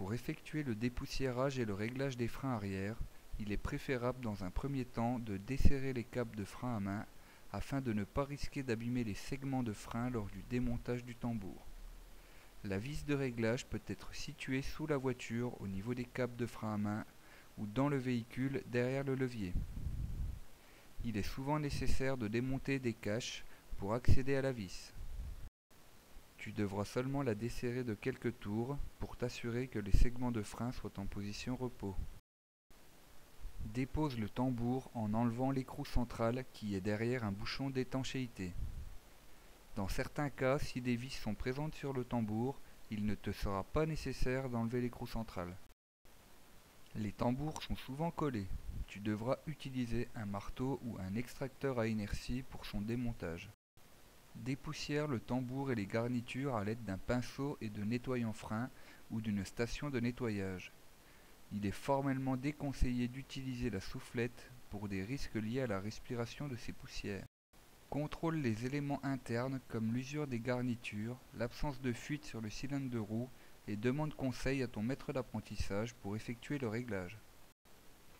Pour effectuer le dépoussiérage et le réglage des freins arrière, il est préférable dans un premier temps de desserrer les câbles de frein à main afin de ne pas risquer d'abîmer les segments de frein lors du démontage du tambour. La vis de réglage peut être située sous la voiture au niveau des câbles de frein à main ou dans le véhicule derrière le levier. Il est souvent nécessaire de démonter des caches pour accéder à la vis. Tu devras seulement la desserrer de quelques tours pour t'assurer que les segments de frein soient en position repos. Dépose le tambour en enlevant l'écrou central qui est derrière un bouchon d'étanchéité. Dans certains cas, si des vis sont présentes sur le tambour, il ne te sera pas nécessaire d'enlever l'écrou central. Les tambours sont souvent collés. Tu devras utiliser un marteau ou un extracteur à inertie pour son démontage. Dépoussière le tambour et les garnitures à l'aide d'un pinceau et de nettoyant frein ou d'une station de nettoyage. Il est formellement déconseillé d'utiliser la soufflette pour des risques liés à la respiration de ces poussières. Contrôle les éléments internes comme l'usure des garnitures, l'absence de fuite sur le cylindre de roue et demande conseil à ton maître d'apprentissage pour effectuer le réglage.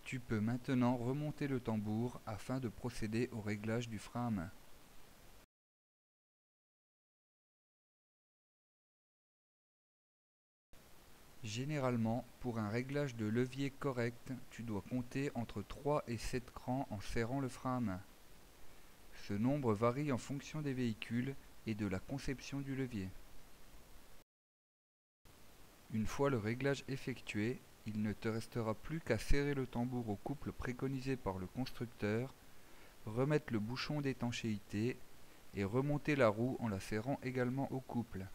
Tu peux maintenant remonter le tambour afin de procéder au réglage du frein à main. Généralement, pour un réglage de levier correct, tu dois compter entre 3 et 7 crans en serrant le frein à main. Ce nombre varie en fonction des véhicules et de la conception du levier. Une fois le réglage effectué, il ne te restera plus qu'à serrer le tambour au couple préconisé par le constructeur, remettre le bouchon d'étanchéité et remonter la roue en la serrant également au couple.